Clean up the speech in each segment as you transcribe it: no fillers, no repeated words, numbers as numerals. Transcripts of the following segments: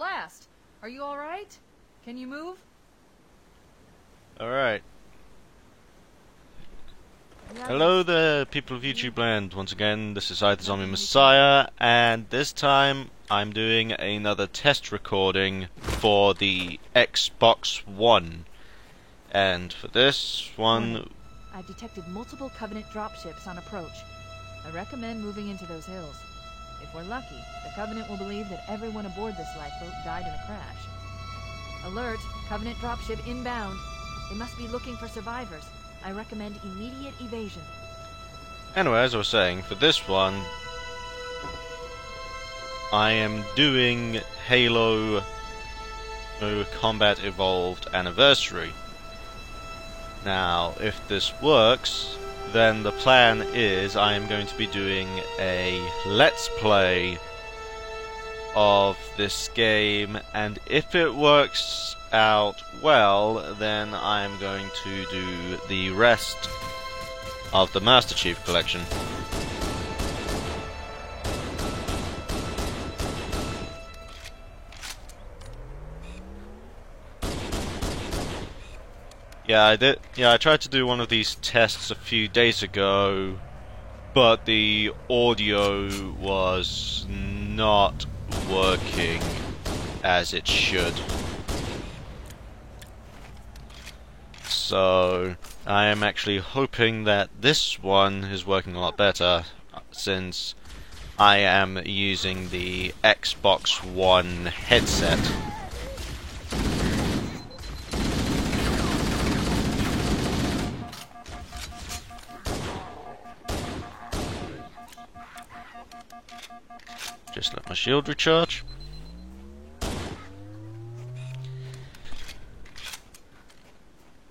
blast. Are you alright? Can you move? Alright. Hello there, people of YouTube land. Once again, this is I, the Zombie Messiah, and this time I'm doing another test recording for the Xbox One. And for this one... I've detected multiple Covenant dropships on approach. I recommend moving into those hills. If we're lucky, the Covenant will believe that everyone aboard this lifeboat died in a crash. Alert! Covenant dropship inbound. They must be looking for survivors. I recommend immediate evasion. Anyway, as I was saying, for this one, I am doing Halo Combat Evolved Anniversary. Now, if this works, then the plan is I am going to be doing a Let's Play of this game, and if it works out well, then I'm going to do the rest of the Master Chief Collection. I tried to do one of these tests a few days ago, but the audio was not working as it should. So I am actually hoping that this one is working a lot better, since I am using the Xbox One headset. Just let my shield recharge.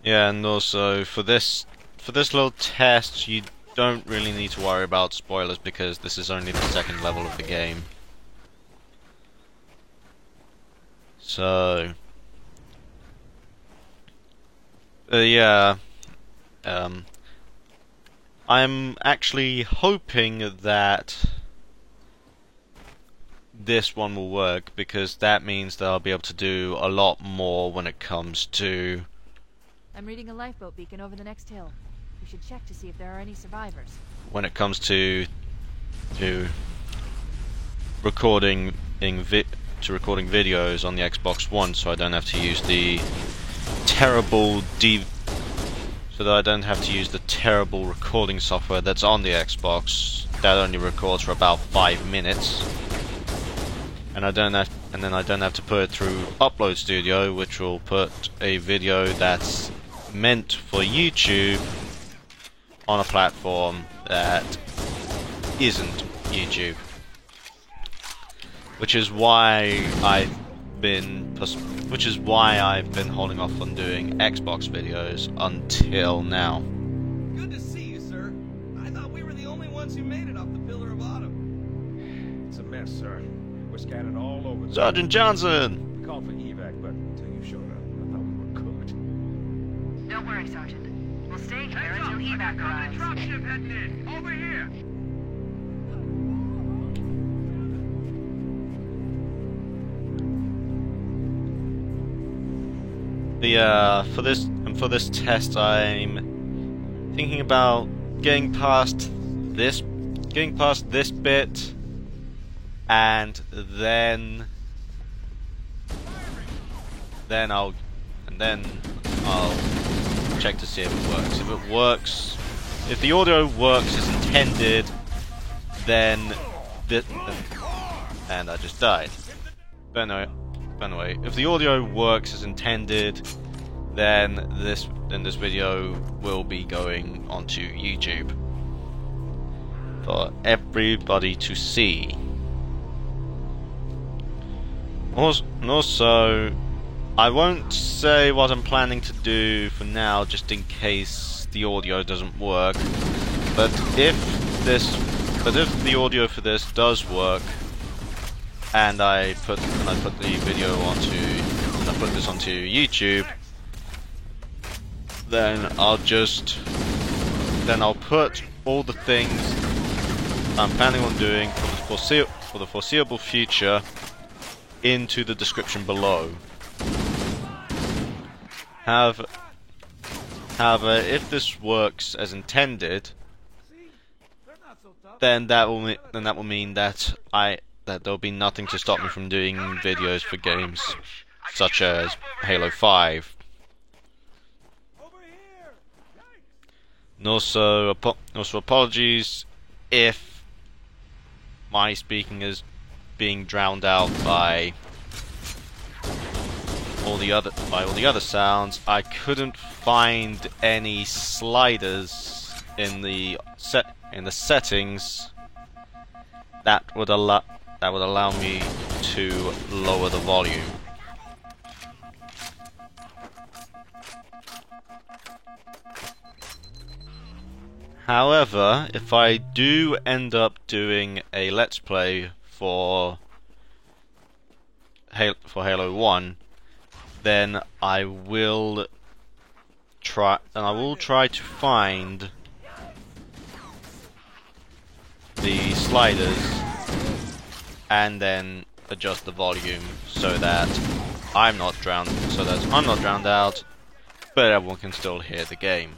Yeah, and also for this little test, you don't really need to worry about spoilers because this is only the second level of the game. So, I'm actually hoping that this one will work, because that means that I'll be able to do a lot more when it comes to... I'm reading a lifeboat beacon over the next hill. We should check to see if there are any survivors. When it comes to recording videos on the Xbox One, so I don't have to use the terrible terrible recording software that's on the Xbox that only records for about 5 minutes. And then I don't have to put it through Upload Studio, which will put a video that's meant for YouTube on a platform that isn't YouTube. Which is why I've been holding off on doing Xbox videos until now. Good to see you, sir. I thought we were the only ones who made it off the Pillar of Autumn. It's a mess, sir. We're scattered all over. Sergeant Johnson! We called for evac, but until you showed up, I thought we were cooked. Don't worry, Sergeant. We'll stay here until evac arrives. Dropship heading in. Over here. For this test, I'm thinking about getting past this bit, and then I'll check to see if it works. If it works, if the audio works as intended, then and I just died. But anyway, if the audio works as intended, then this video will be going onto YouTube for everybody to see. Also, I won't say what I'm planning to do for now, just in case the audio doesn't work. But if the audio for this does work, and I put the video onto YouTube, then I'll put all the things I'm planning on doing for the foreseeable future into the description below. However, if this works as intended, then that will mean that there'll be nothing to stop me from doing videos for games such as Halo 5. And also apologies if my speaking is being drowned out by all the other sounds. I couldn't find any sliders in the settings that would allow me to lower the volume. However, if I do end up doing a Let's Play for Halo 1, then I will try to find the sliders and then adjust the volume so that I'm not drowned out, but everyone can still hear the game.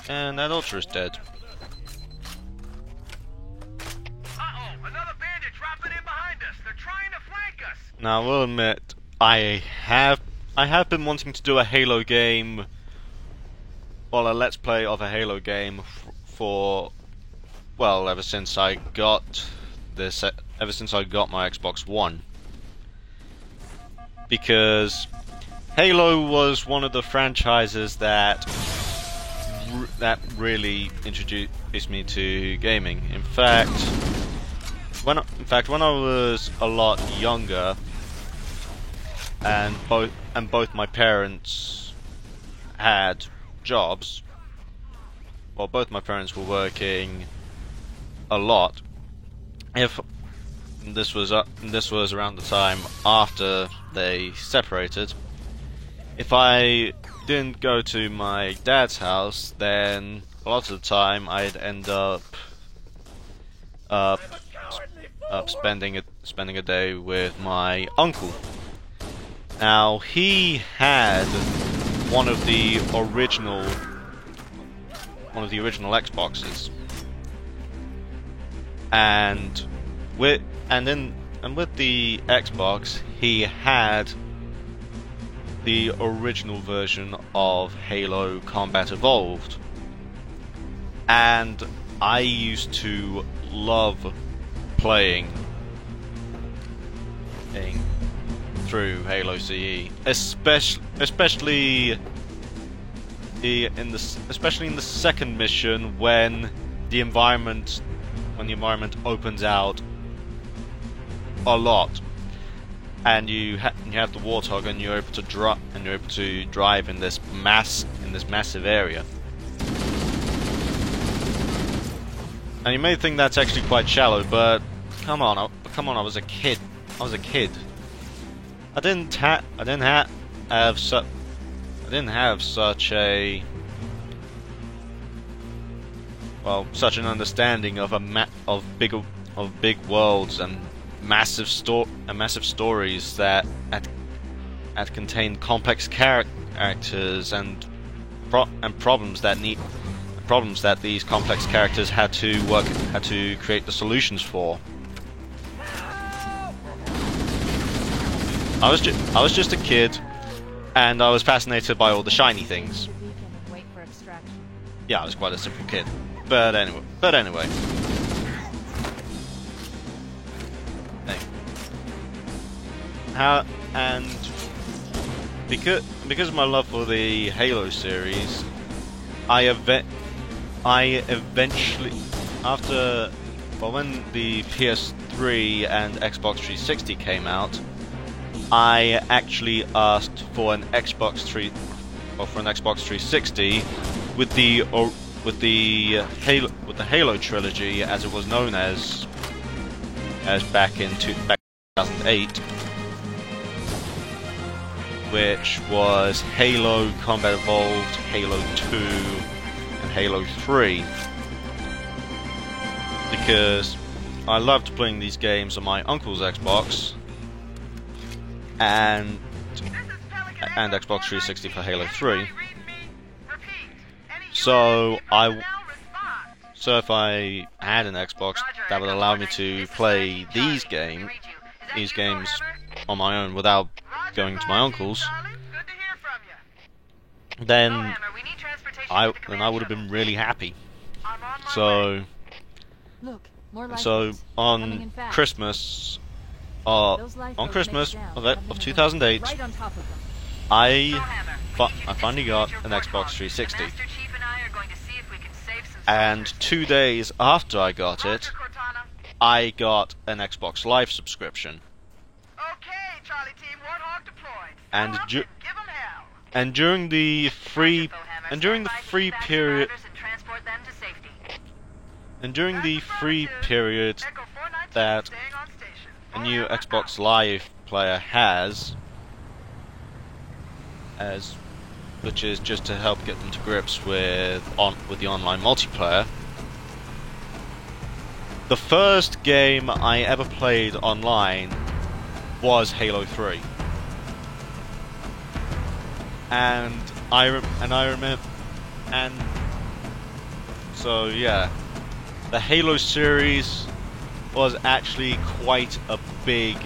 And that Ultra is dead. Uh-oh, another bandit dropping in behind us. They're trying to flank us. Now, I will admit, I have been wanting to do a Halo game, well, a Let's Play of a Halo game ever since I got my Xbox One, because Halo was one of the franchises that really introduced me to gaming. In fact, when I was a lot younger, and both my parents had jobs, well, both my parents were working a lot. If this was around the time after they separated, if I didn't go to my dad's house, then a lot of the time I'd end up spending a day with my uncle. Now, he had one of the original Xboxes, and with the Xbox, he had the original version of Halo Combat Evolved, and I used to love playing through Halo CE, especially in the second mission when the environment opens out a lot. And you have the Warthog, and you're able to drive in this massive area. And you may think that's actually quite shallow, but come on, I was a kid. I didn't have such an understanding of big worlds and massive stories that contain complex characters and problems that these complex characters had to create the solutions for. I was just a kid, and I was fascinated by all the shiny things. Yeah, I was quite a simple kid, but anyway. And because of my love for the Halo series, I eventually, when the PS3 and Xbox 360 came out, I actually asked for an Xbox 360 with the Halo trilogy, as it was known as, as back in 2008, which was Halo Combat Evolved, Halo 2, and Halo 3. Because I loved playing these games on my uncle's Xbox and Xbox 360 for Halo 3. So if I had an Xbox, that would allow me to play these games on my own without going to my uncle's. Then I would have been really happy. So on Christmas of 2008, I finally got an Xbox 360. And 2 days after I got it, I got an Xbox Live subscription. And during the free period that a new Xbox Live player has, which is just to help get them to grips with the online multiplayer. The first game I ever played online was Halo 3, so yeah, the Halo series was actually quite a big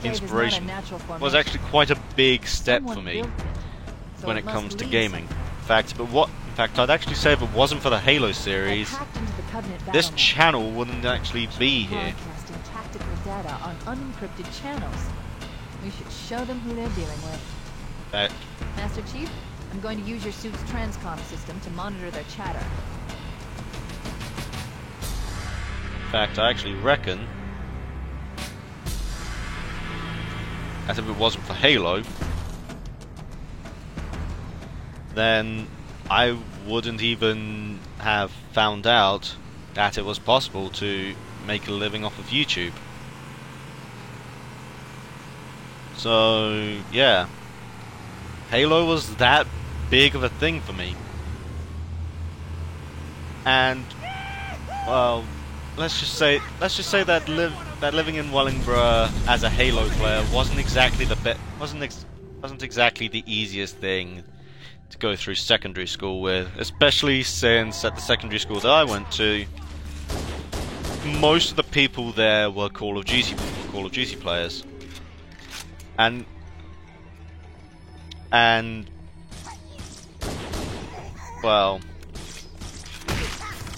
inspiration. Was actually quite a big step for me when it comes to gaming. In fact, I'd actually say if it wasn't for the Halo series, this channel wouldn't actually be here. Broadcasting tactical data on unencrypted channels. We should show them who they're dealing with. Master Chief, I'm going to use your suit's transcom system to monitor their chatter. In fact, I actually reckon that if it wasn't for Halo, then I wouldn't even have found out that it was possible to make a living off of YouTube. So, yeah. Halo was that big of a thing for me. And, well, let's just say that living in Wellingborough as a Halo player wasn't exactly wasn't exactly the easiest thing to go through secondary school with, especially since at the secondary school that I went to, most of the people there were Call of Duty players, and well,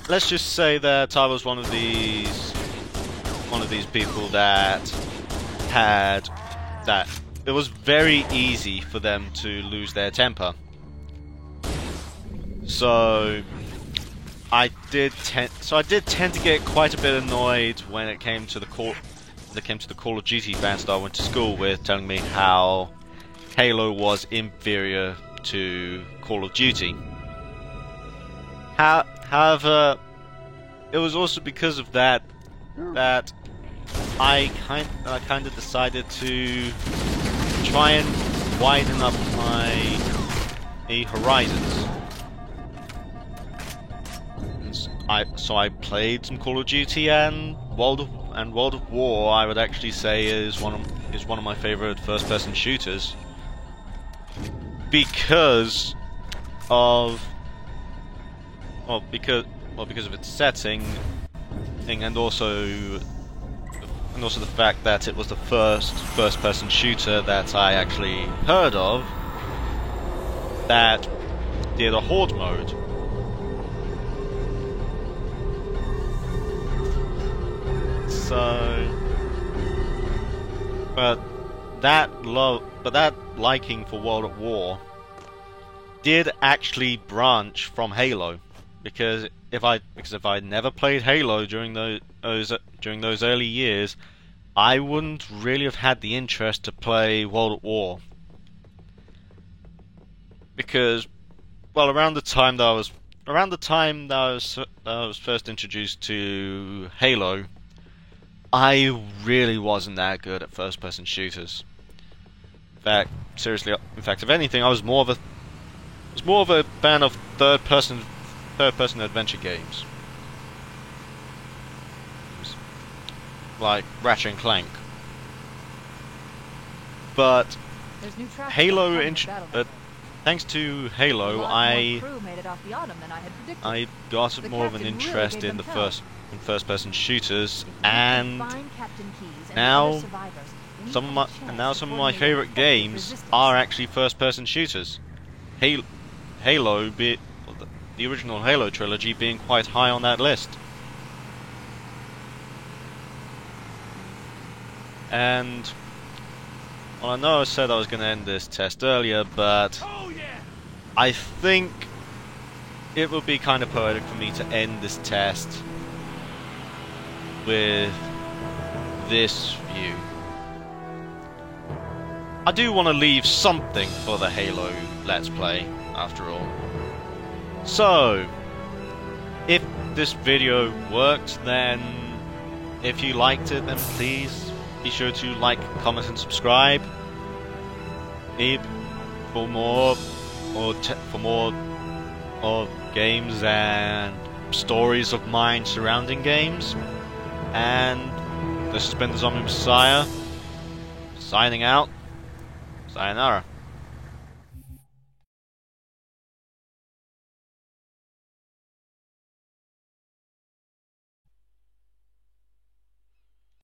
let's just say that I was one of these people that it was very easy for them to lose their temper. So I did tend to get quite a bit annoyed when it came to the Call of Duty fans that I went to school with, telling me how Halo was inferior to Call of Duty. However, it was also because of that I kind of decided to try and widen up my horizons. So I played some Call of Duty, and World of War, I would actually say is one of my favorite first-person shooters because of its setting, and also the fact that it was the first-person shooter that I actually heard of that did a horde mode. But that liking for World at War did actually branch from Halo, because if I'd never played Halo during those early years, I wouldn't really have had the interest to play World at War. Because, well, around the time that I was first introduced to Halo, I really wasn't that good at first-person shooters. In fact, seriously, if anything, I was more of a fan of third-person adventure games, like Ratchet and Clank. But There's new traffic Halo, on the battlefield. thanks to A Halo, lot more I crew made it off the Autumn than I had predicted. got The more of an captain really interest gave in the them hell. first-person shooters, If we could and find Captain Keyes and now the other survivors, we some of had my a chance to favorite coordinate an effective games resistance. are actually first-person shooters. Halo, the original Halo trilogy, being quite high on that list. And well, I know I said I was going to end this test earlier, but I think it would be kind of poetic for me to end this test with this view. I do want to leave something for the Halo Let's Play, after all. So, if this video worked, then if you liked it, then please be sure to like, comment and subscribe for more games and stories of mine surrounding games. And this has been the Zombie Messiah, signing out. Sayonara.